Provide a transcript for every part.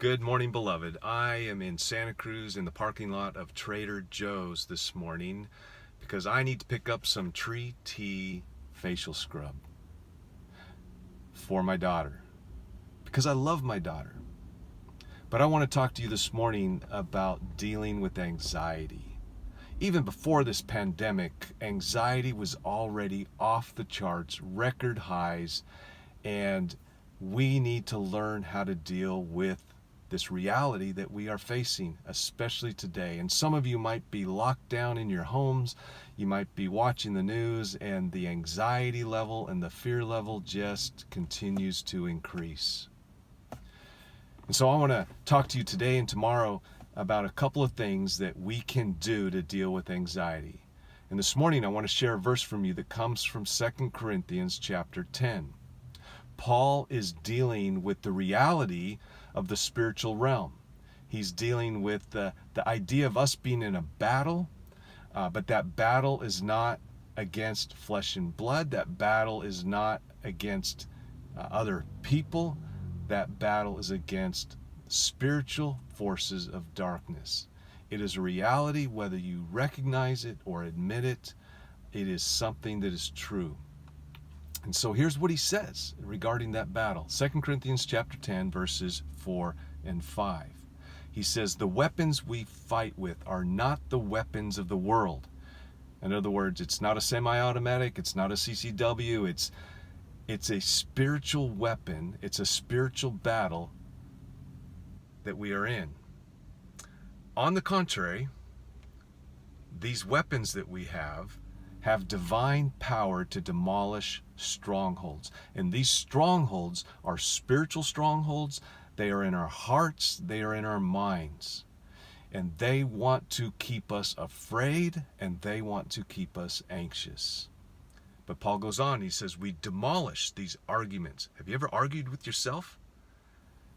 Good morning, beloved. I am in Santa Cruz in the parking lot of Trader Joe's this morning because I need to pick up some Tree Tea facial scrub for my daughter because I love my daughter. But I want to talk to you this morning about dealing with anxiety. Even before this pandemic, anxiety was already off the charts, record highs, and we need to learn how to deal with this reality that we are facing, especially today. And some of you might be locked down in your homes, you might be watching the news, and the anxiety level and the fear level just continues to increase. And so I want to talk to you today and tomorrow about a couple of things that we can do to deal with anxiety. And this morning I want to share a verse from you that comes from 2 Corinthians chapter 10. Paul is dealing with the reality of the spiritual realm. He's dealing with the idea of us being in a battle, but that battle is not against flesh and blood. That battle is not against other people. That battle is against spiritual forces of darkness. It is a reality, whether you recognize it or admit it. It is something that is true. And so here's what he says regarding that battle. 2 Corinthians chapter 10, verses 4 and 5. He says, the weapons we fight with are not the weapons of the world. In other words, it's not a semi-automatic, it's not a CCW, it's a spiritual weapon, it's a spiritual battle that we are in. On the contrary, these weapons that we have divine power to demolish strongholds. And these strongholds are spiritual strongholds. They are in our hearts, they are in our minds. And they want to keep us afraid, and they want to keep us anxious. But Paul goes on, he says, we demolish these arguments. Have you ever argued with yourself?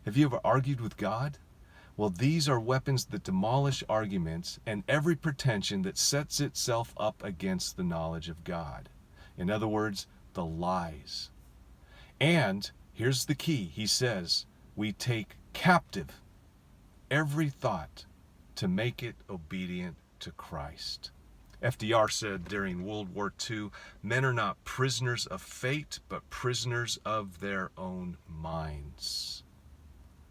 Have you ever argued with God? Well, these are weapons that demolish arguments and every pretension that sets itself up against the knowledge of God. In other words, the lies. And here's the key. He says, we take captive every thought to make it obedient to Christ. FDR said during World War II, men are not prisoners of fate, but prisoners of their own minds.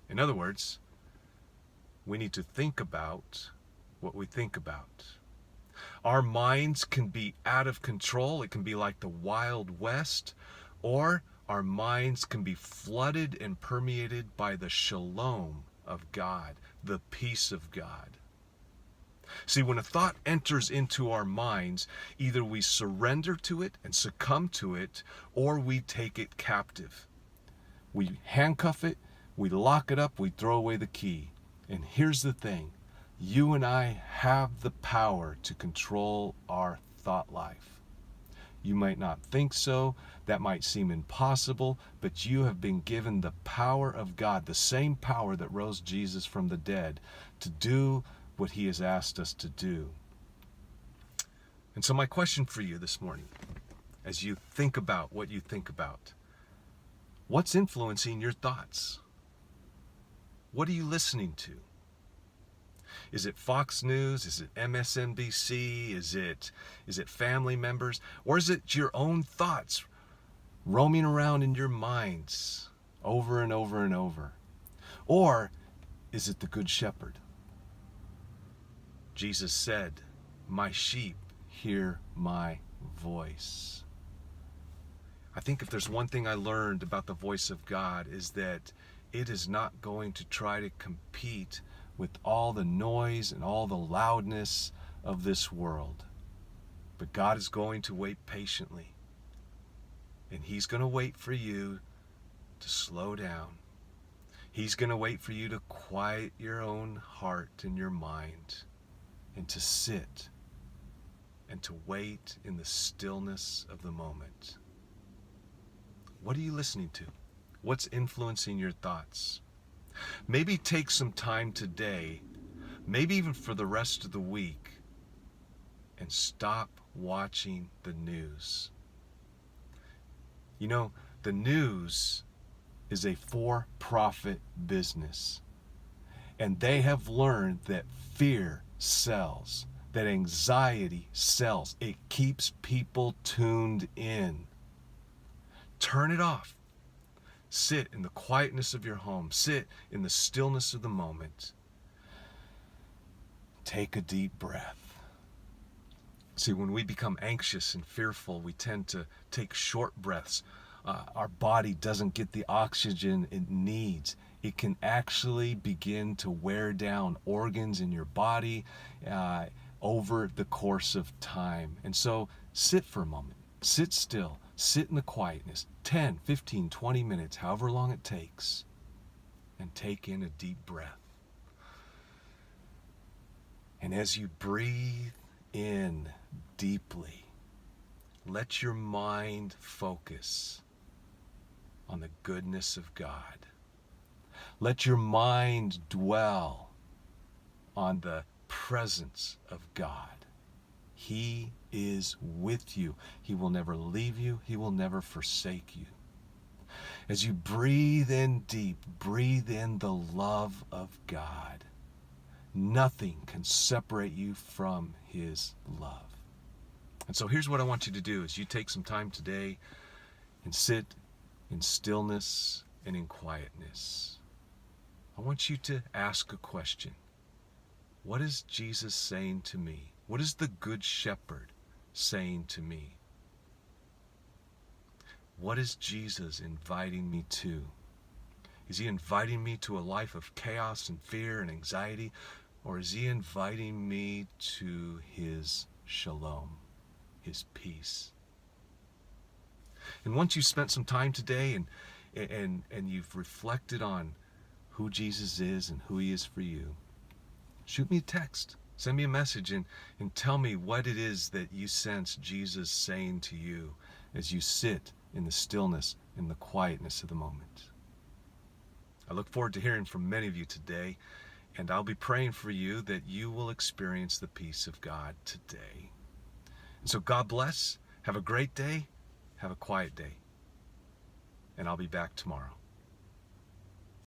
In other words, we need to think about what we think about. Our minds can be out of control. It can be like the Wild West, or our minds can be flooded and permeated by the shalom of God, the peace of God. See, when a thought enters into our minds, either we surrender to it and succumb to it, or we take it captive. We handcuff it, we lock it up, we throw away the key. And here's the thing, you and I have the power to control our thought life. You might not think so, that might seem impossible, but you have been given the power of God, the same power that rose Jesus from the dead, to do what he has asked us to do. And so my question for you this morning, as you think about what you think about, what's influencing your thoughts? What are you listening to? Is it Fox News? Is it MSNBC? Is it family members? Or is it your own thoughts roaming around in your minds over and over and over? Or is it the Good Shepherd? Jesus said, my sheep hear my voice. I think if there's one thing I learned about the voice of God is that it is not going to try to compete with all the noise and all the loudness of this world. But God is going to wait patiently. And he's going to wait for you to slow down. He's going to wait for you to quiet your own heart and your mind and to sit and to wait in the stillness of the moment. What are you listening to? What's influencing your thoughts? Maybe take some time today, maybe even for the rest of the week, and stop watching the news. You know, the news is a for-profit business. And they have learned that fear sells, that anxiety sells. It keeps people tuned in. Turn it off. Sit in the quietness of your home. Sit in the stillness of the moment. Take a deep breath. See, when we become anxious and fearful, we tend to take short breaths. Our body doesn't get the oxygen it needs. It can actually begin to wear down organs in your body over the course of time. And so sit for a moment. Sit still. Sit in the quietness. 10, 15, 20 minutes, however long it takes. And take in a deep breath. And as you breathe in deeply, let your mind focus on the goodness of God. Let your mind dwell on the presence of God. He is with you. He will never leave you. He will never forsake you. As you breathe in deep, breathe in the love of God. Nothing can separate you from His love. And so here's what I want you to do is you take some time today and sit in stillness and in quietness. I want you to ask a question. What is Jesus saying to me? What is the Good Shepherd saying to me? What is Jesus inviting me to? Is He inviting me to a life of chaos and fear and anxiety? Or is He inviting me to His shalom, His peace? And once you've spent some time today and you've reflected on who Jesus is and who He is for you, shoot me a text. Send me a message and tell me what it is that you sense Jesus saying to you as you sit in the stillness, in the quietness of the moment. I look forward to hearing from many of you today, and I'll be praying for you that you will experience the peace of God today. And so God bless. Have a great day. Have a quiet day. And I'll be back tomorrow.